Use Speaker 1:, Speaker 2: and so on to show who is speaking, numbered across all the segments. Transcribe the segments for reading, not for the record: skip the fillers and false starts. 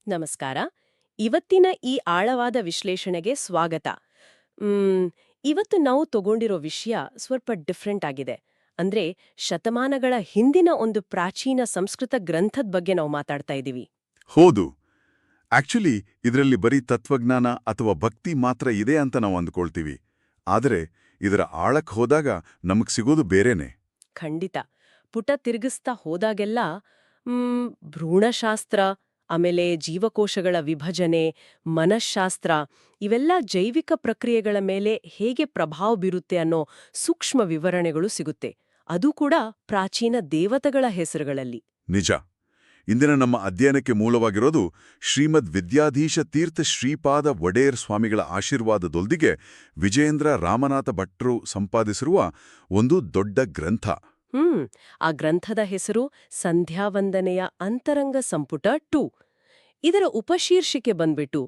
Speaker 1: ನಮಸ್ಕಾರ. ಇವತ್ತಿನ ಈ ಆಳವಾದ ವಿಶ್ಲೇಷಣೆಗೆ ಸ್ವಾಗತ. ಮ್, ಇವತ್ತು ನಾವು ತಗೊಂಡಿರೋ ವಿಷಯ ಸ್ವಲ್ಪ ಡಿಫ್ರೆಂಟ್ ಆಗಿದೆ. ಅಂದ್ರೆ ಶತಮಾನಗಳ ಹಿಂದಿನ ಒಂದು ಪ್ರಾಚೀನ ಸಂಸ್ಕೃತ ಗ್ರಂಥದ ಬಗ್ಗೆ ನಾವು ಮಾತಾಡ್ತಾ ಇದ್ದೀವಿ.
Speaker 2: ಹೌದು. ಆಕ್ಚುಲಿ ಇದರಲ್ಲಿ ಬರೀ ತತ್ವಜ್ಞಾನ ಅಥವಾ ಭಕ್ತಿ ಮಾತ್ರ ಇದೆ ಅಂತ ನಾವು ಅಂದ್ಕೊಳ್ತೀವಿ. ಆದರೆ ಇದರ ಆಳಕ್ಕೆ ಹೋದಾಗ ನಮಗ್ ಸಿಗೋದು ಬೇರೆನೆ.
Speaker 1: ಖಂಡಿತ. ಪುಟ ತಿರುಗಿಸ್ತಾ ಹೋದಾಗೆಲ್ಲ ಭ್ರೂಣಶಾಸ್ತ್ರ, ಆಮೇಲೆ ಜೀವಕೋಶಗಳ ವಿಭಜನೆ, ಮನಃಶಾಸ್ತ್ರ ಇವೆಲ್ಲ ಜೈವಿಕ ಪ್ರಕ್ರಿಯೆಗಳ ಮೇಲೆ ಹೇಗೆ ಪ್ರಭಾವ ಬೀರುತ್ತೆ ಅನ್ನೋ ಸೂಕ್ಷ್ಮ ವಿವರಣೆಗಳು ಸಿಗುತ್ತೆ. ಅದು ಕೂಡ ಪ್ರಾಚೀನ ದೇವತೆಗಳ ಹೆಸರುಗಳಲ್ಲಿ.
Speaker 2: ನಿಜ. ಇಂದಿನ ನಮ್ಮ ಅಧ್ಯಯನಕ್ಕೆ ಮೂಲವಾಗಿರೋದು ಶ್ರೀಮದ್ ವಿದ್ಯಾಧೀಶ ತೀರ್ಥ ಶ್ರೀಪಾದ ಒಡೆಯರ್ ಸ್ವಾಮಿಗಳ ಆಶೀರ್ವಾದದೊಂದಿಗೆ ವಿಜಯೇಂದ್ರ ರಾಮನಾಥ ಭಟ್ರು ಸಂಪಾದಿಸಿರುವ ಒಂದು ದೊಡ್ಡ ಗ್ರಂಥ.
Speaker 1: ಆ ಗ್ರಂಥದ ಹೆಸರು ಸಂಧ್ಯಾವಂದನೆಯ ಅಂತರಂಗ ಸಂಪುಟ 2. ಇದರ ಉಪಶೀರ್ಷಿಕೆ ಬಂದ್ಬಿಟ್ಟು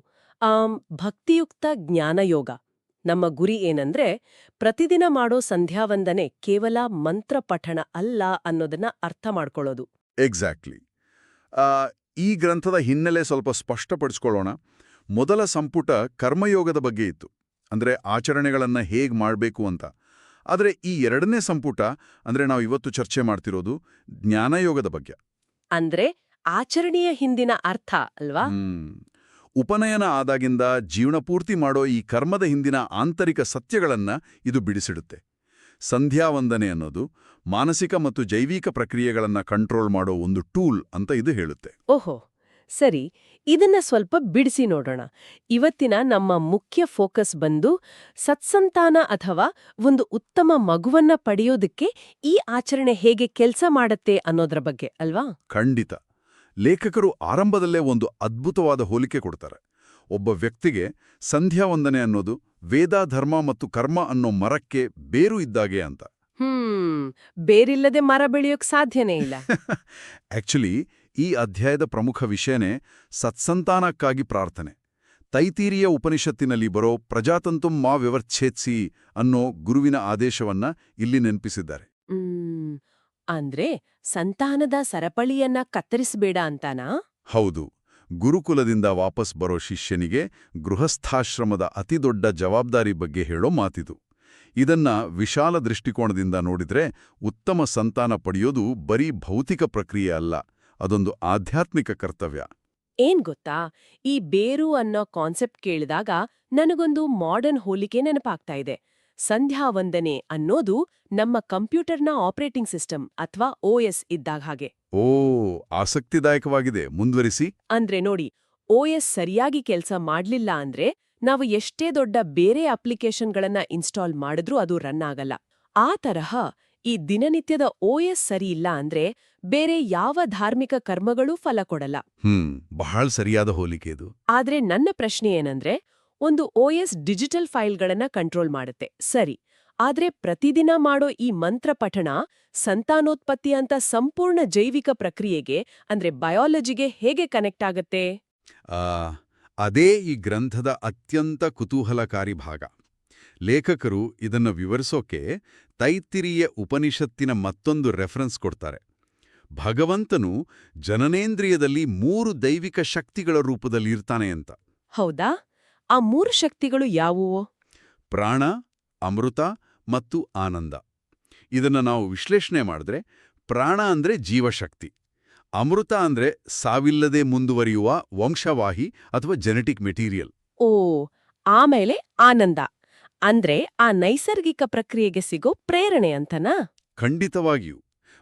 Speaker 1: ಭಕ್ತಿಯುಕ್ತ ಜ್ಞಾನಯೋಗ. ನಮ್ಮ ಗುರಿ ಏನಂದ್ರೆ ಪ್ರತಿದಿನ ಮಾಡೋ ಸಂಧ್ಯಾವಂದನೆ ಕೇವಲ ಮಂತ್ರ ಪಠಣ ಅಲ್ಲ ಅನ್ನೋದನ್ನ ಅರ್ಥ ಮಾಡ್ಕೊಳ್ಳೋದು.
Speaker 2: ಎಕ್ಸಾಕ್ಟ್ಲಿ. ಈ ಗ್ರಂಥದ ಹಿನ್ನೆಲೆ ಸ್ವಲ್ಪ ಸ್ಪಷ್ಟಪಡಿಸ್ಕೊಳ್ಳೋಣ. ಮೊದಲ ಸಂಪುಟ ಕರ್ಮಯೋಗದ ಬಗ್ಗೆ ಇತ್ತು, ಅಂದ್ರೆ ಆಚರಣೆಗಳನ್ನ ಹೇಗ್ ಮಾಡಬೇಕು ಅಂತ. ಆದರೆ ಈ ಎರಡನೇ ಸಂಪುಟ ಅಂದ್ರೆ ನಾವು ಇವತ್ತು ಚರ್ಚೆ ಮಾಡ್ತಿರೋದು ಜ್ಞಾನಯೋಗದ ಬಗ್ಗೆ.
Speaker 1: ಅಂದ್ರೆ ಆಚರಣೆಯ ಹಿಂದಿನ ಅರ್ಥ ಅಲ್ವಾ?
Speaker 2: ಉಪನಯನ ಆದಾಗಿಂದ ಜೀವನಪೂರ್ತಿ ಮಾಡೋ ಈ ಕರ್ಮದ ಹಿಂದಿನ ಆಂತರಿಕ ಸತ್ಯಗಳನ್ನ ಇದು ಬಿಡಿಸಿಡುತ್ತೆ. ಸಂಧ್ಯಾವಂದನೆ ಅನ್ನೋದು ಮಾನಸಿಕ ಮತ್ತು ಜೈವಿಕ ಪ್ರಕ್ರಿಯೆಗಳನ್ನ ಕಂಟ್ರೋಲ್ ಮಾಡೋ ಒಂದು ಟೂಲ್ ಅಂತ ಇದು ಹೇಳುತ್ತೆ.
Speaker 1: ಓಹೋ, ಸರಿ. ಇದನ್ನ ಸ್ವಲ್ಪ ಬಿಡಿಸಿ ನೋಡೋಣ. ಇವತ್ತಿನ ನಮ್ಮ ಮುಖ್ಯ ಫೋಕಸ್ ಬಂದು ಸತ್ಸಂತಾನ ಅಥವಾ ಒಂದು ಉತ್ತಮ ಮಗುವನ್ನ ಪಡೆಯೋದಕ್ಕೆ ಈ ಆಚರಣೆ ಹೇಗೆ ಕೆಲಸ ಮಾಡತ್ತೆ ಅನ್ನೋದ್ರ ಬಗ್ಗೆ ಅಲ್ವಾ?
Speaker 2: ಖಂಡಿತ. ಲೇಖಕರು ಆರಂಭದಲ್ಲೇ ಒಂದು ಅದ್ಭುತವಾದ ಹೋಲಿಕೆ ಕೊಡ್ತಾರೆ. ಒಬ್ಬ ವ್ಯಕ್ತಿಗೆ ಸಂಧ್ಯಾವಂದನೆ ಅನ್ನೋದು ವೇದ, ಧರ್ಮ ಮತ್ತು ಕರ್ಮ ಅನ್ನೋ ಮರಕ್ಕೆ ಬೇರು ಇದ್ದಾಗೆ ಅಂತ.
Speaker 1: ಬೇರಿಲ್ಲದೆ ಮರ ಬೆಳೆಯೋಕ್ ಸಾಧ್ಯನೇ ಇಲ್ಲ.
Speaker 2: ಆಕ್ಚುಲಿ ಈ ಅಧ್ಯಾಯದ ಪ್ರಮುಖ ವಿಷಯನೇ ಸತ್ಸಂತಾನಕ್ಕಾಗಿ ಪ್ರಾರ್ಥನೆ. ತೈತೀರಿಯ ಉಪನಿಷತ್ತಿನಲ್ಲಿ ಬರೋ ಪ್ರಜಾತಂತುಂ ಮಾ ವ್ಯವಚ್ಛೇತ್ಸಿ ಅನ್ನೋ ಗುರುವಿನ ಆದೇಶವನ್ನ ಇಲ್ಲಿ ನೆನಪಿಸಿದ್ದಾರೆ.
Speaker 1: ಅಂದ್ರೆ ಸಂತಾನದ ಸರಪಳಿಯನ್ನ ಕತ್ತರಿಸಬೇಡ ಅಂತಾನಾ?
Speaker 2: ಹೌದು. ಗುರುಕುಲದಿಂದ ವಾಪಸ್ ಬರೋ ಶಿಷ್ಯನಿಗೆ ಗೃಹಸ್ಥಾಶ್ರಮದ ಅತಿದೊಡ್ಡ ಜವಾಬ್ದಾರಿ ಬಗ್ಗೆ ಹೇಳೋ ಮಾತಿದು. ಇದನ್ನ ವಿಶಾಲ ದೃಷ್ಟಿಕೋನದಿಂದ ನೋಡಿದ್ರೆ ಉತ್ತಮ ಸಂತಾನ ಪಡೆಯೋದು ಬರೀ ಭೌತಿಕ ಪ್ರಕ್ರಿಯೆ ಅಲ್ಲ, ಅದೊಂದು ಆಧ್ಯಾತ್ಮಿಕ ಕರ್ತವ್ಯ.
Speaker 1: ಏನ್ ಗೊತ್ತಾ, ಈ ಬೇರು ಅನ್ನೋ ಕಾನ್ಸೆಪ್ಟ್ ಕೇಳಿದಾಗ ನನಗೊಂದು ಮಾಡರ್ನ್ ಹೋಲಿಕೆ ನೆನಪಾಗ್ತಾ ಇದೆ. ಸಂಧ್ಯಾವಂದನೆ ಅನ್ನೋದು ನಮ್ಮ ಕಂಪ್ಯೂಟರ್ನ ಆಪರೇಟಿಂಗ್ ಸಿಸ್ಟಮ್ ಅಥವಾ OS ಇದ್ದಾಗ ಹಾಗೆ.
Speaker 2: ಓ, ಆಸಕ್ತಿದಾಯಕವಾಗಿದೆ. ಮುಂದುವರಿಸಿ.
Speaker 1: ಅಂದ್ರೆ ನೋಡಿ, OS ಸರಿಯಾಗಿ ಕೆಲಸ ಮಾಡ್ಲಿಲ್ಲ ಅಂದ್ರೆ ನಾವು ಎಷ್ಟೇ ದೊಡ್ಡ ಬೇರೆ ಅಪ್ಲಿಕೇಶನ್ಗಳನ್ನ ಇನ್ಸ್ಟಾಲ್ ಮಾಡಿದ್ರೂ ಅದು ರನ್ ಆಗಲ್ಲ. ಆ ತರಹ ಈ ದಿನನಿತ್ಯದ OS ಸರಿ ಇಲ್ಲ ಅಂದ್ರೆ ಬೇರೆ ಯಾವ ಧಾರ್ಮಿಕ ಕರ್ಮಗಳೂ ಫಲ ಕೊಡಲ್ಲ.
Speaker 2: ಬಹಳ ಸರಿಯಾದ ಹೋಲಿಕೆ ಇದು.
Speaker 1: ಆದ್ರೆ ನನ್ನ ಪ್ರಶ್ನೆ ಏನಂದ್ರೆ, ಒಂದು OS ಡಿಜಿಟಲ್ ಫೈಲ್ಗಳನ್ನ ಕಂಟ್ರೋಲ್ ಮಾಡುತ್ತೆ, ಸರಿ. ಆದ್ರೆ ಪ್ರತಿದಿನ ಮಾಡೋ ಈ ಮಂತ್ರ ಪಠಣ ಸಂತಾನೋತ್ಪತ್ತಿ ಅಂತ ಸಂಪೂರ್ಣ ಜೈವಿಕ ಪ್ರಕ್ರಿಯೆಗೆ ಅಂದ್ರೆ ಬಯಾಲಜಿಗೆ ಹೇಗೆ ಕನೆಕ್ಟ್ ಆಗತ್ತೆ?
Speaker 2: ಅದೇ ಈ ಗ್ರಂಥದ ಅತ್ಯಂತ ಕುತೂಹಲಕಾರಿ ಭಾಗ. ಲೇಖಕರು ಇದನ್ನು ವಿವರಿಸೋಕೆ ತೈತ್ತಿರೀಯ ಉಪನಿಷತ್ತಿನ ಮತ್ತೊಂದು ರೆಫರೆನ್ಸ್ ಕೊಡ್ತಾರೆ. ಭಗವಂತನು ಜನನೇಂದ್ರಿಯದಲ್ಲಿ 3 ದೈವಿಕ ಶಕ್ತಿಗಳ ರೂಪದಲ್ಲಿ ಇರ್ತಾನೆ ಅಂತ.
Speaker 1: ಹೌದಾ? ಆ 3 ಶಕ್ತಿಗಳು ಯಾವುವು?
Speaker 2: ಪ್ರಾಣ, ಅಮೃತ ಮತ್ತು ಆನಂದ. ಇದನ್ನ ನಾವು ವಿಶ್ಲೇಷಣೆ ಮಾಡಿದ್ರೆ ಪ್ರಾಣ ಅಂದ್ರೆ ಜೀವಶಕ್ತಿ, ಅಮೃತ ಅಂದ್ರೆ ಸಾವಿಲ್ಲದೆ ಮುಂದುವರಿಯುವ ವಂಶವಾಹಿ ಅಥವಾ ಜೆನೆಟಿಕ್ ಮೆಟೀರಿಯಲ್.
Speaker 1: ಓ, ಆಮೇಲೆ ಆನಂದ ಅಂದ್ರೆ ಆ ನೈಸರ್ಗಿಕ ಪ್ರಕ್ರಿಯೆಗೆ ಸಿಗೋ ಪ್ರೇರಣೆ ಅಂತನಾ?
Speaker 2: ಖಂಡಿತವಾಗಿಯೂ.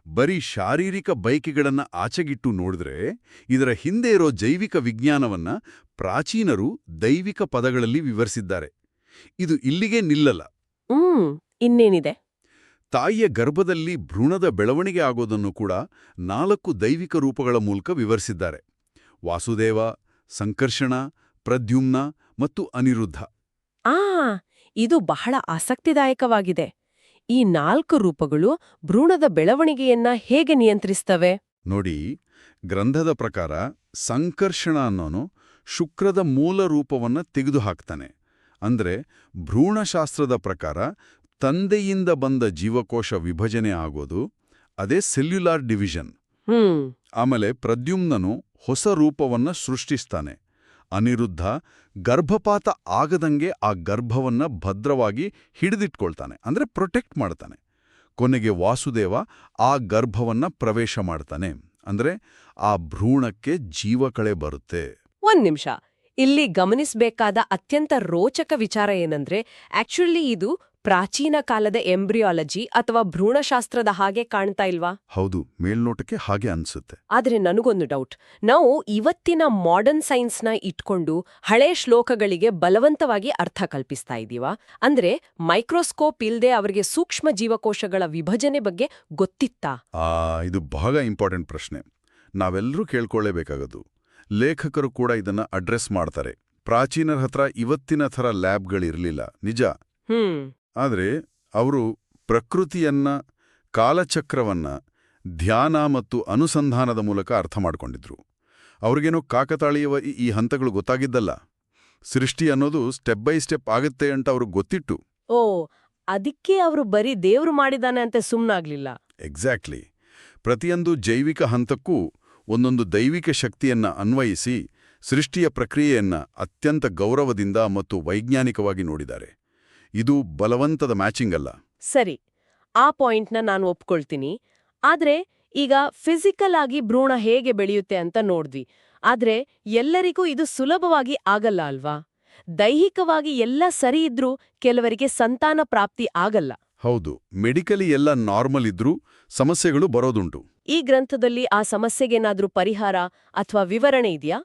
Speaker 2: ಬರೀ ಶಾರೀರಿಕ ಬಯಕೆಗಳನ್ನ ಆಚೆಗಿಟ್ಟು ನೋಡಿದ್ರೆ ಇದರ ಹಿಂದೆ ಇರೋ ಜೈವಿಕ ವಿಜ್ಞಾನವನ್ನ ಪ್ರಾಚೀನರು ದೈವಿಕ ಪದಗಳಲ್ಲಿ ವಿವರಿಸಿದ್ದಾರೆ. ಇದು ಇಲ್ಲಿಗೆ ನಿಲ್ಲಲ್ಲ.
Speaker 1: ಇನ್ನೇನಿದೆ?
Speaker 2: ತಾಯಿಯ ಗರ್ಭದಲ್ಲಿ ಭ್ರೂಣದ ಬೆಳವಣಿಗೆ ಆಗೋದನ್ನು ಕೂಡ 4 ದೈವಿಕ ರೂಪಗಳ ಮೂಲಕ ವಿವರಿಸಿದ್ದಾರೆ. ವಾಸುದೇವ, ಸಂಕರ್ಷಣ, ಪ್ರದ್ಯುಮ್ನ ಮತ್ತು ಅನಿರುದ್ಧ.
Speaker 1: ಇದು ಬಹಳ ಆಸಕ್ತಿದಾಯಕವಾಗಿದೆ. ಈ 4 ರೂಪಗಳು ಭ್ರೂಣದ ಬೆಳವಣಿಗೆಯನ್ನ ಹೇಗೆ ನಿಯಂತ್ರಿಸ್ತವೆ?
Speaker 2: ನೋಡಿ, ಗ್ರಂಥದ ಪ್ರಕಾರ ಸಂಕರ್ಷಣ ಅನ್ನೋನು ಶುಕ್ರದ ಮೂಲ ರೂಪವನ್ನ ತೆಗೆದುಹಾಕ್ತಾನೆ. ಅಂದ್ರೆ ಭ್ರೂಣಶಾಸ್ತ್ರದ ಪ್ರಕಾರ ತಂದೆಯಿಂದ ಬಂದ ಜೀವಕೋಶ ವಿಭಜನೆ ಆಗೋದು, ಅದೇ ಸೆಲ್ಯುಲಾರ್ ಡಿವಿಷನ್. ಆಮೇಲೆ ಪ್ರದ್ಯುಮ್ನನು ಹೊಸ ರೂಪವನ್ನ ಸೃಷ್ಟಿಸ್ತಾನೆ. ಅನಿರುದ್ಧ ಗರ್ಭಪಾತ ಆಗದಂಗೆ ಆ ಗರ್ಭವನ್ನ ಭದ್ರವಾಗಿ ಹಿಡಿದಿಟ್ಕೊಳ್ತಾನೆ, ಅಂದ್ರೆ ಪ್ರೊಟೆಕ್ಟ್ ಮಾಡ್ತಾನೆ. ಕೊನೆಗೆ ವಾಸುದೇವ ಆ ಗರ್ಭವನ್ನ ಪ್ರವೇಶ ಮಾಡ್ತಾನೆ, ಅಂದ್ರೆ ಆ ಭ್ರೂಣಕ್ಕೆ ಜೀವಕಳೆ ಬರುತ್ತೆ.
Speaker 1: ಒಂದ್ ನಿಮಿಷ, ಇಲ್ಲಿ ಗಮನಿಸಬೇಕಾದ ಅತ್ಯಂತ ರೋಚಕ ವಿಚಾರ ಏನಂದ್ರೆ ಆಕ್ಚುಲಿ ಇದು ಪ್ರಾಚೀನ ಕಾಲದ ಎಂಬ್ರಿಯಾಲಜಿ ಅಥವಾ ಭ್ರೂಣಶಾಸ್ತ್ರದ ಹಾಗೆ ಕಾಣ್ತಾ ಇಲ್ವಾ?
Speaker 2: ಹೌದು, ಮೇಲ್ನೋಟಕ್ಕೆ ಹಾಗೆ ಅನ್ಸುತ್ತೆ.
Speaker 1: ಆದ್ರೆ ನನಗೊಂದು ಡೌಟ್. ನಾವು ಇವತ್ತಿನ ಮಾಡರ್ನ್ ಸೈನ್ಸ್ನ ಇಟ್ಕೊಂಡು ಹಳೆ ಶ್ಲೋಕಗಳಿಗೆ ಬಲವಂತವಾಗಿ ಅರ್ಥ ಕಲ್ಪಿಸ್ತಾ ಇದೀವಾ? ಅಂದ್ರೆ ಮೈಕ್ರೋಸ್ಕೋಪ್ ಇಲ್ದೆ ಅವರಿಗೆ ಸೂಕ್ಷ್ಮ ಜೀವಕೋಶಗಳ ವಿಭಜನೆ ಬಗ್ಗೆ ಗೊತ್ತಿತ್ತಾ?
Speaker 2: ಇದು ಬಹಳ ಇಂಪಾರ್ಟೆಂಟ್ ಪ್ರಶ್ನೆ. ನಾವೆಲ್ಲರೂ ಕೇಳ್ಕೊಳ್ಳೇಬೇಕಾಗದು. ಲೇಖಕರು ಕೂಡ ಇದನ್ನ ಅಡ್ರೆಸ್ ಮಾಡ್ತಾರೆ. ಪ್ರಾಚೀನರ ಹತ್ರ ಇವತ್ತಿನ ಥರ ಲ್ಯಾಬ್ಗಳಿರ್ಲಿಲ್ಲ, ನಿಜ. ಆದ್ರೆ ಅವರು ಪ್ರಕೃತಿಯನ್ನ, ಕಾಲಚಕ್ರವನ್ನ ಧ್ಯಾನ ಮತ್ತು ಅನುಸಂಧಾನದ ಮೂಲಕ ಅರ್ಥ ಮಾಡ್ಕೊಂಡಿದ್ರು. ಅವ್ರಿಗೇನೋ ಕಾಕತಾಳೀಯವ ಈ ಹಂತಗಳು ಗೊತ್ತಾಗಿದ್ದಲ್ಲ. ಸೃಷ್ಟಿ ಅನ್ನೋದು ಸ್ಟೆಪ್ ಬೈ ಸ್ಟೆಪ್ ಆಗುತ್ತೆ ಅಂತ ಅವ್ರಿಗೆ ಗೊತ್ತಿತ್ತು.
Speaker 1: ಓ, ಅದಕ್ಕೆ ಅವರು ಬರೀ ದೇವ್ರು ಮಾಡಿದಾನೆ ಅಂತ ಸುಮ್ನಾಗ್ಲಿಲ್ಲ.
Speaker 2: ಎಕ್ಸಾಕ್ಟ್ಲಿ. ಪ್ರತಿಯೊಂದು ಜೈವಿಕ ಹಂತಕ್ಕೂ ಒಂದೊಂದು ದೈವಿಕ ಶಕ್ತಿಯನ್ನ ಅನ್ವಯಿಸಿ ಸೃಷ್ಟಿಯ ಪ್ರಕ್ರಿಯೆಯನ್ನ ಅತ್ಯಂತ ಗೌರವದಿಂದ ಮತ್ತು ವೈಜ್ಞಾನಿಕವಾಗಿ ನೋಡಿದ್ದಾರೆ. ಇದು ಬಲವಂತದ ಮ್ಯಾಚಿಂಗ್ ಅಲ್ಲ.
Speaker 1: ಸರಿ, ಆ ಪಾಯಿಂಟ್ನ ನಾನು ಒಪ್ಕೊಳ್ತೀನಿ. ಆದ್ರೆ ಈಗ ಫಿಸಿಕಲ್ ಆಗಿ ಭ್ರೂಣ ಹೇಗೆ ಬೆಳೆಯುತ್ತೆ ಅಂತ ನೋಡ್ದ್ವಿ. ಆದ್ರೆ ಎಲ್ಲರಿಗೂ ಇದು ಸುಲಭವಾಗಿ ಆಗಲ್ಲ ಅಲ್ವಾ? ದೈಹಿಕವಾಗಿ ಎಲ್ಲ ಸರಿ ಇದ್ರೂ ಕೆಲವರಿಗೆ ಸಂತಾನ ಪ್ರಾಪ್ತಿ ಆಗಲ್ಲ.
Speaker 2: ಹೌದು, ಮೆಡಿಕಲಿ ಎಲ್ಲ ನಾರ್ಮಲ್ ಇದ್ರೂ ಸಮಸ್ಯೆಗಳು ಬರೋದುಂಟು.
Speaker 1: ಈ ಗ್ರಂಥದಲ್ಲಿ ಆ ಸಮಸ್ಯೆಗೇನಾದ್ರೂ ಪರಿಹಾರ ಅಥವಾ ವಿವರಣೆ ಇದೆಯಾ?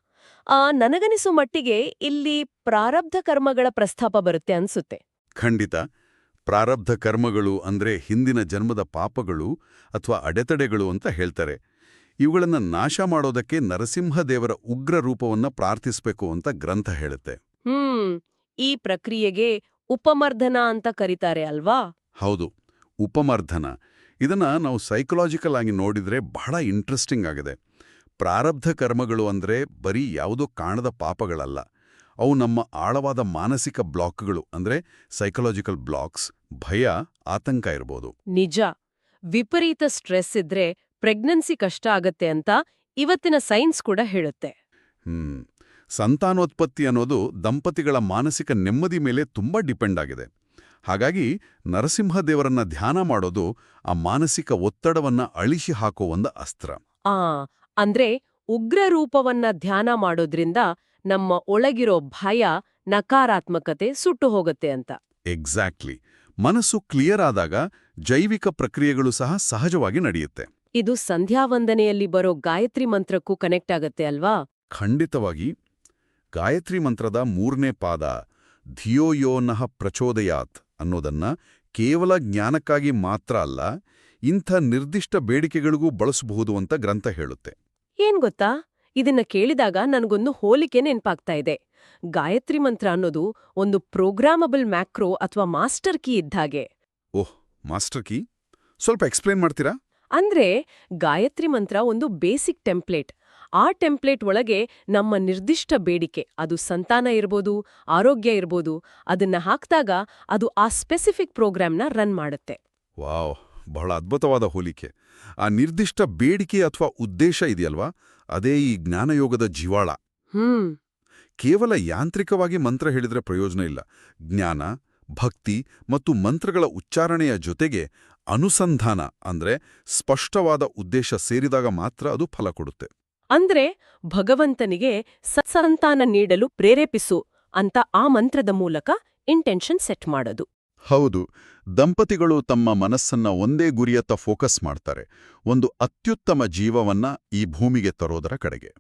Speaker 1: ನನಗನಿಸೋ ಮಟ್ಟಿಗೆ ಇಲ್ಲಿ ಪ್ರಾರಬ್ಧ ಕರ್ಮಗಳ ಪ್ರಸ್ತಾಪ ಬರುತ್ತೆ ಅನ್ಸುತ್ತೆ.
Speaker 2: ಖಂಡಿತ. ಪ್ರಾರಬ್ಧ ಕರ್ಮಗಳು ಅಂದ್ರೆ ಹಿಂದಿನ ಜನ್ಮದ ಪಾಪಗಳು ಅಥವಾ ಅಡೆತಡೆಗಳು ಅಂತ ಹೇಳ್ತಾರೆ. ಇವುಗಳನ್ನ ನಾಶ ಮಾಡೋದಕ್ಕೆ ನರಸಿಂಹದೇವರ ಉಗ್ರ ರೂಪವನ್ನ ಪ್ರಾರ್ಥಿಸ್ಬೇಕು ಅಂತ ಗ್ರಂಥ ಹೇಳುತ್ತೆ.
Speaker 1: ಈ ಪ್ರಕ್ರಿಯೆಗೆ ಉಪಮರ್ಧನ ಅಂತ ಕರೀತಾರೆ ಅಲ್ವಾ?
Speaker 2: ಹೌದು, ಉಪಮರ್ಧನ. ಇದನ್ನ ನಾವು ಸೈಕಲಾಜಿಕಲ್ ಆಗಿ ನೋಡಿದ್ರೆ ಬಹಳ ಇಂಟ್ರೆಸ್ಟಿಂಗ್ ಆಗಿದೆ. ಪ್ರಾರಬ್ಧ ಕರ್ಮಗಳು ಅಂದ್ರೆ ಬರೀ ಯಾವುದೋ ಕಾಣದ ಪಾಪಗಳಲ್ಲ. ಅವು ನಮ್ಮ ಆಳವಾದ ಮಾನಸಿಕ ಬ್ಲಾಕ್ಗಳು, ಅಂದ್ರೆ ಸೈಕಲಾಜಿಕಲ್ ಬ್ಲಾಕ್ಸ್. ಭಯ, ಆತಂಕ ಇರ್ಬೋದು.
Speaker 1: ನಿಜ. ವಿಪರೀತ ಸ್ಟ್ರೆಸ್ ಇದ್ರೆ ಪ್ರೆಗ್ನೆನ್ಸಿ ಕಷ್ಟ ಆಗತ್ತೆ ಅಂತ ಇವತ್ತಿನ ಸೈನ್ಸ್ ಕೂಡ ಹೇಳುತ್ತೆ.
Speaker 2: ಸಂತಾನೋತ್ಪತ್ತಿ ಅನ್ನೋದು ದಂಪತಿಗಳ ಮಾನಸಿಕ ನೆಮ್ಮದಿ ಮೇಲೆ ತುಂಬಾ ಡಿಪೆಂಡ್ ಆಗಿದೆ. ಹಾಗಾಗಿ ನರಸಿಂಹದೇವರನ್ನ ಧ್ಯಾನ ಮಾಡೋದು ಆ ಮಾನಸಿಕ ಒತ್ತಡವನ್ನ ಅಳಿಸಿ ಹಾಕೋ ಒಂದು ಅಸ್ತ್ರ.
Speaker 1: ಅಂದ್ರೆ ಉಗ್ರ ರೂಪವನ್ನ ಧ್ಯಾನ ಮಾಡೋದ್ರಿಂದ ನಮ್ಮ ಒಳಗಿರೋ ಭಯ, ನಕಾರಾತ್ಮಕತೆ ಸುಟ್ಟು ಹೋಗುತ್ತೆ ಅಂತ.
Speaker 2: ಎಕ್ಸಾಕ್ಟ್ಲಿ. ಮನಸ್ಸು ಕ್ಲಿಯರ್ ಆದಾಗ ಜೈವಿಕ ಪ್ರಕ್ರಿಯೆಗಳು ಸಹ ಸಹಜವಾಗಿ ನಡೆಯುತ್ತೆ.
Speaker 1: ಇದು ಸಂಧ್ಯಾವಂದನೆಯಲ್ಲಿ ಬರೋ ಗಾಯತ್ರಿ ಮಂತ್ರಕ್ಕೂ ಕನೆಕ್ಟ್ ಆಗತ್ತೆ ಅಲ್ವಾ?
Speaker 2: ಖಂಡಿತವಾಗಿ. ಗಾಯತ್ರಿ ಮಂತ್ರದ 3ನೇ ಪಾದ ಧಿಯೋ ಯೋ ನಃ ಪ್ರಚೋದಯಾತ್ ಅನ್ನೋದನ್ನ ಕೇವಲ ಜ್ಞಾನಕ್ಕಾಗಿ ಮಾತ್ರ ಅಲ್ಲ, ಇಂಥ ನಿರ್ದಿಷ್ಟ ಬೇಡಿಕೆಗಳಿಗೂ ಬಳಸಬಹುದು ಅಂತ ಗ್ರಂಥ ಹೇಳುತ್ತೆ.
Speaker 1: ಏನ್ ಗೊತ್ತಾ, ಇದನ್ನ ಕೇಳಿದಾಗ ನನಗೊಂದು ಹೋಲಿಕೆ ನೆನ್ಪಾಗ್ತಾ ಇದೆ. ಗಾಯತ್ರಿ ಮಂತ್ರ ಅನ್ನೋದು ಒಂದು ಪ್ರೋಗ್ರಾಮಬಲ್ ಮ್ಯಾಕ್ರೋ ಅಥವಾ ಮಾಸ್ಟರ್ ಕೀ ಇದ್ದಾಗೆ.
Speaker 2: ಓಹ್, ಮಾಸ್ಟರ್ ಕೀ? ಸ್ವಲ್ಪ ಎಕ್ಸ್ಪ್ಲೇನ್ ಮಾಡ್ತೀರಾ?
Speaker 1: ಅಂದ್ರೆ ಗಾಯತ್ರಿ ಮಂತ್ರ ಒಂದು ಬೇಸಿಕ್ ಟೆಂಪ್ಲೇಟ್. ಆ ಟೆಂಪ್ಲೇಟ್ ಒಳಗೆ ನಮ್ಮ ನಿರ್ದಿಷ್ಟ ಬೇಡಿಕೆ, ಅದು ಸಂತಾನ ಇರ್ಬೋದು, ಆರೋಗ್ಯ ಇರ್ಬೋದು, ಅದನ್ನ ಹಾಕ್ದಾಗ ಅದು ಆ ಸ್ಪೆಸಿಫಿಕ್ ಪ್ರೋಗ್ರಾಮ್ನ ರನ್ ಮಾಡುತ್ತೆ.
Speaker 2: ವಾವ್, ಬಹಳ ಅದ್ಭುತವಾದ ಹೋಲಿಕೆ. ಆ ನಿರ್ದಿಷ್ಟ ಬೇಡಿಕೆ ಅಥವಾ ಉದ್ದೇಶ ಇದೆಯಲ್ವಾ, ಅದೇ ಈ ಜ್ಞಾನಯೋಗದ ಜೀವಾಳ. ಕೇವಲ ಯಾಂತ್ರಿಕವಾಗಿ ಮಂತ್ರ ಹೇಳಿದ್ರೆ ಪ್ರಯೋಜನ ಇಲ್ಲ. ಜ್ಞಾನ, ಭಕ್ತಿ ಮತ್ತು ಮಂತ್ರಗಳ ಉಚ್ಚಾರಣೆಯ ಜೊತೆಗೆ ಅನುಸಂಧಾನ ಅಂದ್ರೆ ಸ್ಪಷ್ಟವಾದ ಉದ್ದೇಶ ಸೇರಿದಾಗ ಮಾತ್ರ ಅದು ಫಲ ಕೊಡುತ್ತೆ.
Speaker 1: ಅಂದ್ರೆ ಭಗವಂತನಿಗೆ ಸತ್ಸಂತಾನ ನೀಡಲು ಪ್ರೇರೇಪಿಸು ಅಂತ ಆ ಮಂತ್ರದ ಮೂಲಕ ಇಂಟೆನ್ಷನ್ ಸೆಟ್ ಮಾಡೋದು.
Speaker 2: ಹೌದು, ದಂಪತಿಗಳು ತಮ್ಮ ಮನಸ್ಸನ್ನ ಒಂದೇ ಗುರಿಯತ್ತ ಫೋಕಸ್ ಮಾಡ್ತಾರೆ, ಒಂದು ಅತ್ಯುತ್ತಮ ಜೀವವನ್ನ ಈ ಭೂಮಿಗೆ ತರೋದರ ಕಡೆಗೆ.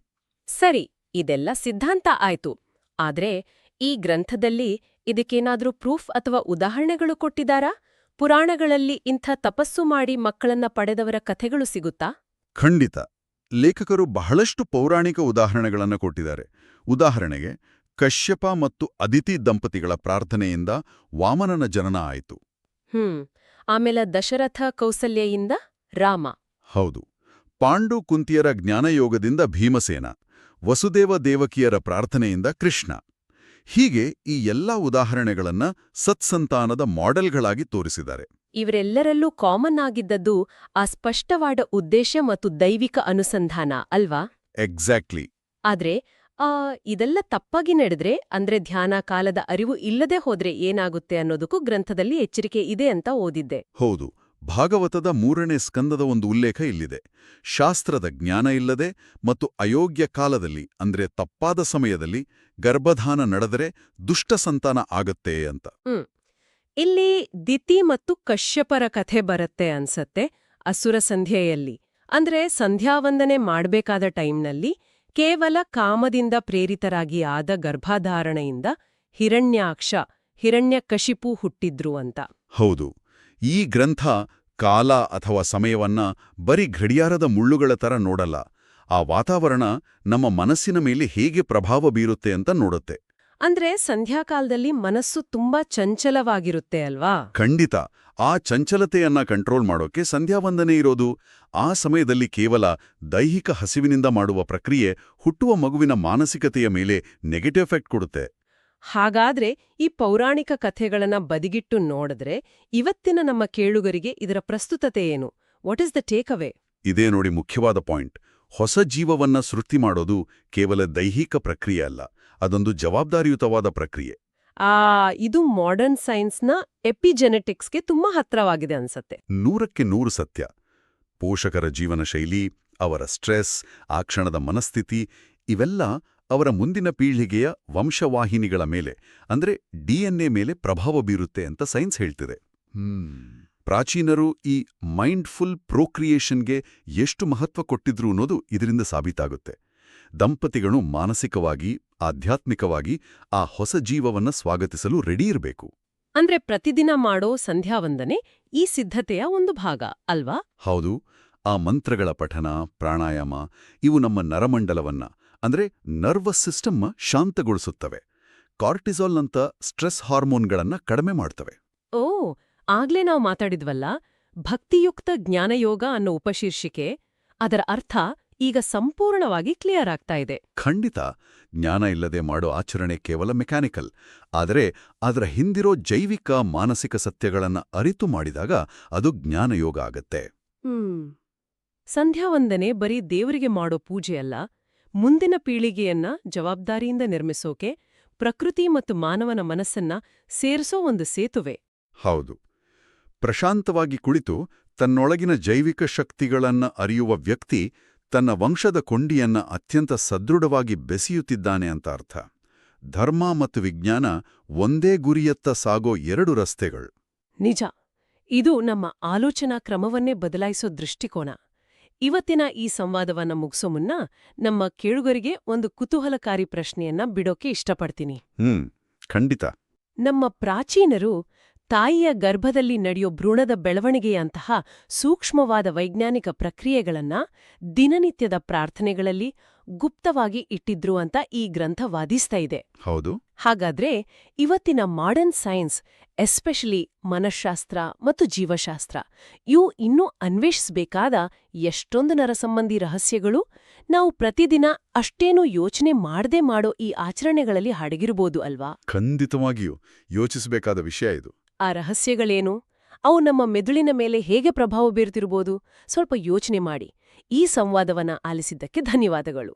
Speaker 1: ಸರಿ, ಇದೆಲ್ಲ ಸಿದ್ಧಾಂತ ಆಯ್ತು. ಆದ್ರೆ ಈ ಗ್ರಂಥದಲ್ಲಿ ಇದಕ್ಕೇನಾದ್ರೂ ಪ್ರೂಫ್ ಅಥವಾ ಉದಾಹರಣೆಗಳು ಕೊಟ್ಟಿದ್ದಾರಾ? ಪುರಾಣಗಳಲ್ಲಿ ಇಂಥ ತಪಸ್ಸು ಮಾಡಿ ಮಕ್ಕಳನ್ನ ಪಡೆದವರ ಕಥೆಗಳು ಸಿಗುತ್ತಾ?
Speaker 2: ಖಂಡಿತ. ಲೇಖಕರು ಬಹಳಷ್ಟು ಪೌರಾಣಿಕ ಉದಾಹರಣೆಗಳನ್ನು ಕೊಟ್ಟಿದ್ದಾರೆ. ಉದಾಹರಣೆಗೆ, ಕಶ್ಯಪ ಮತ್ತು ಅದಿತಿ ದಂಪತಿಗಳ ಪ್ರಾರ್ಥನೆಯಿಂದ ವಾಮನನ ಜನನ ಆಯಿತು.
Speaker 1: ಆಮೇಲೆ ದಶರಥ ಕೌಸಲ್ಯೆಯಿಂದ ರಾಮ.
Speaker 2: ಹೌದು. ಪಾಂಡು ಕುಂತಿಯರ ಜ್ಞಾನಯೋಗದಿಂದ ಭೀಮಸೇನ, ವಸುದೇವ ದೇವಕಿಯರ ಪ್ರಾರ್ಥನೆಯಿಂದ ಕೃಷ್ಣ. ಹೀಗೆ ಈ ಎಲ್ಲಾ ಉದಾಹರಣೆಗಳನ್ನ ಸತ್ಸಂತಾನದ ಮಾಡೆಲ್ಗಳಾಗಿ ತೋರಿಸಿದ್ದಾರೆ.
Speaker 1: ಇವರೆಲ್ಲರಲ್ಲೂ ಕಾಮನ್ ಆಗಿದ್ದದ್ದು ಆ ಸ್ಪಷ್ಟವಾದ ಉದ್ದೇಶ ಮತ್ತು ದೈವಿಕ ಅನುಸಂಧಾನ ಅಲ್ವಾ?
Speaker 2: ಎಕ್ಸಾಕ್ಟ್ಲಿ.
Speaker 1: ಆದ್ರೆ ಇದೆಲ್ಲ ತಪ್ಪಾಗಿ ನಡೆದ್ರೆ ಅಂದ್ರೆ ಧ್ಯಾನ ಕಾಲದ ಅರಿವು ಇಲ್ಲದೆ ಹೋದ್ರೆ ಏನಾಗುತ್ತೆ ಅನ್ನೋದಕ್ಕೂ ಗ್ರಂಥದಲ್ಲಿ ಎಚ್ಚರಿಕೆ ಇದೆ ಅಂತ ಓದಿದ್ದೆ.
Speaker 2: ಹೌದು. ಭಾಗವತದ 3ನೇ ಸ್ಕಂದದ ಒಂದು ಉಲ್ಲೇಖ ಇಲ್ಲಿದೆ. ಶಾಸ್ತ್ರದ ಜ್ಞಾನ ಇಲ್ಲದೆ ಮತ್ತು ಅಯೋಗ್ಯ ಕಾಲದಲ್ಲಿ ಅಂದ್ರೆ ತಪ್ಪಾದ ಸಮಯದಲ್ಲಿ ಗರ್ಭಧಾನ ನಡೆದರೆ ದುಷ್ಟ ಸಂತಾನ ಆಗತ್ತೆ ಅಂತ.
Speaker 1: ಇಲ್ಲಿ ದಿತಿ ಮತ್ತು ಕಶ್ಯಪರ ಕಥೆ ಬರುತ್ತೆ ಅನ್ಸತ್ತೆ ಅಸುರ ಸಂಧ್ಯೆಯಲ್ಲಿ. ಅಂದ್ರೆ ಸಂಧ್ಯಾವಂದನೆ ಮಾಡ್ಬೇಕಾದ ಟೈಮ್ನಲ್ಲಿ ಕೇವಲ ಕಾಮದಿಂದ ಪ್ರೇರಿತರಾಗಿ ಆದ ಗರ್ಭಧಾರಣೆಯಿಂದ ಹಿರಣ್ಯಕಶಿಪು ಹುಟ್ಟಿದ್ರು ಅಂತ.
Speaker 2: ಹೌದು. ಈ ಗ್ರಂಥ ಕಾಲ ಅಥವಾ ಸಮಯವನ್ನ ಬರೀ ಗಡಿಯಾರದ ಮುಳ್ಳುಗಳ ತರ ನೋಡಲ್ಲ. ಆ ವಾತಾವರಣ ನಮ್ಮ ಮನಸ್ಸಿನ ಮೇಲೆ ಹೇಗೆ ಪ್ರಭಾವ ಬೀರುತ್ತೆ ಅಂತ ನೋಡುತ್ತೆ.
Speaker 1: ಅಂದ್ರೆ ಸಂಧ್ಯಾಕಾಲದಲ್ಲಿ ಮನಸ್ಸು ತುಂಬಾ ಚಂಚಲವಾಗಿರುತ್ತೆ ಅಲ್ವಾ?
Speaker 2: ಖಂಡಿತ. ಆ ಚಂಚಲತೆಯನ್ನ ಕಂಟ್ರೋಲ್ ಮಾಡೋಕೆ ಸಂಧ್ಯಾವಂದನೆ ಇರೋದು. ಆ ಸಮಯದಲ್ಲಿ ಕೇವಲ ದೈಹಿಕ ಹಸಿವಿನಿಂದ ಮಾಡುವ ಪ್ರಕ್ರಿಯೆ ಹುಟ್ಟುವ ಮಗುವಿನ ಮಾನಸಿಕತೆಯ ಮೇಲೆ ನೆಗೆಟಿವ್ ಎಫೆಕ್ಟ್ ಕೊಡುತ್ತೆ.
Speaker 1: ಹಾಗಾದ್ರೆ ಈ ಪೌರಾಣಿಕ ಕಥೆಗಳನ್ನ ಬದಿಗಿಟ್ಟು ನೋಡಿದ್ರೆ ಇವತ್ತಿನ ನಮ್ಮ ಕೇಳುಗರಿಗೆ ಇದರ ಪ್ರಸ್ತುತತೆ ಏನು? What is the take away?
Speaker 2: ಇದೇ ನೋಡಿ ಮುಖ್ಯವಾದ ಪಾಯಿಂಟ್. ಹೊಸ ಜೀವವನ್ನ ಸೃಷ್ಟಿ ಮಾಡೋದು ಕೇವಲ ದೈಹಿಕ ಪ್ರಕ್ರಿಯೆ ಅಲ್ಲ, ಅದೊಂದು ಜವಾಬ್ದಾರಿಯುತವಾದ ಪ್ರಕ್ರಿಯೆ.
Speaker 1: ಇದು ಮಾಡರ್ನ್ ಸೈನ್ಸ್ನ ಎಪಿಜೆನೆಟಿಕ್ಸ್ಗೆ ತುಂಬಾ ಹತ್ರವಾಗಿದೆ ಅನ್ಸತ್ತೆ.
Speaker 2: 100% ಸತ್ಯ. ಪೋಷಕರ ಜೀವನ ಶೈಲಿ, ಅವರ ಸ್ಟ್ರೆಸ್, ಆ ಕ್ಷಣದ ಮನಸ್ಥಿತಿ ಇವೆಲ್ಲ ಅವರ ಮುಂದಿನ ಪೀಳಿಗೆಯ ವಂಶವಾಹಿನಿಗಳ ಮೇಲೆ ಅಂದ್ರೆ DNA ಮೇಲೆ ಪ್ರಭಾವ ಬೀರುತ್ತೆ ಅಂತ ಸೈನ್ಸ್ ಹೇಳ್ತಿದೆ. ಪ್ರಾಚೀನರು ಈ ಮೈಂಡ್ಫುಲ್ ಪ್ರೋಕ್ರಿಯೇಷನ್ಗೆ ಎಷ್ಟು ಮಹತ್ವ ಕೊಟ್ಟಿದ್ರು ಅನ್ನೋದು ಇದರಿಂದ ಸಾಬೀತಾಗುತ್ತೆ. ದಂಪತಿಗಳು ಮಾನಸಿಕವಾಗಿ, ಆಧ್ಯಾತ್ಮಿಕವಾಗಿ ಆ ಹೊಸ ಜೀವವನ್ನ ಸ್ವಾಗತಿಸಲು ರೆಡಿ ಇರಬೇಕು.
Speaker 1: ಅಂದ್ರೆ ಪ್ರತಿದಿನ ಮಾಡೋ ಸಂಧ್ಯಾವಂದನೆ ಈ ಸಿದ್ಧತೆಯ ಒಂದು ಭಾಗ ಅಲ್ವಾ?
Speaker 2: ಹೌದು. ಆ ಮಂತ್ರಗಳ ಪಠನ, ಪ್ರಾಣಾಯಾಮ ಇವು ನಮ್ಮ ನರಮಂಡಲವನ್ನ ಅಂದ್ರೆ ನರ್ವಸ್ ಸಿಸ್ಟಮ್ ಶಾಂತಗೊಳಿಸುತ್ತವೆ. ಕಾರ್ಟಿಸಾಲ್ನಂಥ ಸ್ಟ್ರೆಸ್ ಹಾರ್ಮೋನ್ಗಳನ್ನ ಕಡಿಮೆ ಮಾಡ್ತವೆ.
Speaker 1: ಆಗ್ಲೇ ನಾವು ಮಾತಾಡಿದ್ವಲ್ಲ, ಭಕ್ತಿಯುಕ್ತ ಜ್ಞಾನಯೋಗ ಅನ್ನೋ ಉಪಶೀರ್ಷಿಕೆ, ಅದರ ಅರ್ಥ ಈಗ ಸಂಪೂರ್ಣವಾಗಿ ಕ್ಲಿಯರ್ ಆಗ್ತಾ ಇದೆ.
Speaker 2: ಖಂಡಿತ. ಜ್ಞಾನ ಇಲ್ಲದೆ ಮಾಡೋ ಆಚರಣೆ ಕೇವಲ ಮೆಕ್ಯಾನಿಕಲ್. ಆದರೆ ಅದರ ಹಿಂದಿರೋ ಜೈವಿಕ ಮಾನಸಿಕ ಸತ್ಯಗಳನ್ನ ಅರಿತು ಮಾಡಿದಾಗ ಅದು ಜ್ಞಾನಯೋಗ ಆಗತ್ತೆ.
Speaker 1: ಸಂಧ್ಯಾವಂದನೆ ಬರೀ ದೇವರಿಗೆ ಮಾಡೋ ಪೂಜೆಯಲ್ಲ, ಮುಂದಿನ ಪೀಳಿಗೆಯನ್ನ ಜವಾಬ್ದಾರಿಯಿಂದ ನಿರ್ಮಿಸೋಕೆ, ಪ್ರಕೃತಿ ಮತ್ತು ಮಾನವನ ಮನಸ್ಸನ್ನ ಸೇರಿಸೋ ಒಂದು ಸೇತುವೆ.
Speaker 2: ಹೌದು. ಪ್ರಶಾಂತವಾಗಿ ಕುಳಿತು ತನ್ನೊಳಗಿನ ಜೈವಿಕ ಶಕ್ತಿಗಳನ್ನ ಅರಿಯುವ ವ್ಯಕ್ತಿ ತನ್ನ ವಂಶದ ಕೊಂಡಿಯನ್ನ ಅತ್ಯಂತ ಸದೃಢವಾಗಿ ಬೆಸೆಯುತ್ತಿದ್ದಾನೆ ಅಂತ ಅರ್ಥ. ಧರ್ಮ ಮತ್ತು ವಿಜ್ಞಾನ ಒಂದೇ ಗುರಿಯತ್ತ ಸಾಗೋ 2 ರಸ್ತೆಗಳು.
Speaker 1: ನಿಜ. ಇದು ನಮ್ಮ ಆಲೋಚನಾ ಕ್ರಮವನ್ನೇ ಬದಲಾಯಿಸೋ ದೃಷ್ಟಿಕೋನ. ಇವತ್ತಿನ ಈ ಸಂವಾದವನ್ನ ಮುಗಿಸೋ ಮುನ್ನ ನಮ್ಮ ಕೇಳುಗರಿಗೆ ಒಂದು ಕುತೂಹಲಕಾರಿ ಪ್ರಶ್ನೆಯನ್ನ ಬಿಡೋಕೆ ಇಷ್ಟಪಡ್ತೀನಿ.
Speaker 2: ಖಂಡಿತ.
Speaker 1: ನಮ್ಮ ಪ್ರಾಚೀನರು ತಾಯಿಯ ಗರ್ಭದಲ್ಲಿ ನಡೆಯೋ ಭ್ರೂಣದ ಬೆಳವಣಿಗೆಯಂತಹ ಸೂಕ್ಷ್ಮವಾದ ವೈಜ್ಞಾನಿಕ ಪ್ರಕ್ರಿಯೆಗಳನ್ನ ದಿನನಿತ್ಯದ ಪ್ರಾರ್ಥನೆಗಳಲ್ಲಿ ಗುಪ್ತವಾಗಿ ಇಟ್ಟಿದ್ರು ಅಂತ ಈ ಗ್ರಂಥ ವಾದಿಸ್ತಾ ಇದೆ.
Speaker 2: ಹೌದು.
Speaker 1: ಹಾಗಾದ್ರೆ ಇವತ್ತಿನ ಮಾಡರ್ನ್ ಸೈನ್ಸ್, ಎಸ್ಪೆಷಲಿ ಮನಃಶಾಸ್ತ್ರ ಮತ್ತು ಜೀವಶಾಸ್ತ್ರ, ಇವು ಇನ್ನೂ ಅನ್ವೇಷಿಸಬೇಕಾದ ಎಷ್ಟೊಂದು ನರಸಂಬಂಧಿ ರಹಸ್ಯಗಳು ನಾವು ಪ್ರತಿದಿನ ಅಷ್ಟೇನೂ ಯೋಚನೆ ಮಾಡದೆ ಮಾಡೋ ಈ ಆಚರಣೆಗಳಲ್ಲಿ ಅಡಗಿರಬಹುದು ಅಲ್ವಾ?
Speaker 2: ಖಂಡಿತವಾಗಿಯೂ ಯೋಚಿಸಬೇಕಾದ ವಿಷಯ ಇದು.
Speaker 1: ಆ ರಹಸ್ಯಗಳೇನು? ಅವು ನಮ್ಮ ಮೆದುಳಿನ ಮೇಲೆ ಹೇಗೆ ಪ್ರಭಾವ ಬೀರುತ್ತಿರಬಹುದು? ಸ್ವಲ್ಪ ಯೋಚನೆ ಮಾಡಿ. ಈ ಸಂವಾದವನ್ನ ಆಲಿಸಿದ್ದಕ್ಕೆ ಧನ್ಯವಾದಗಳು.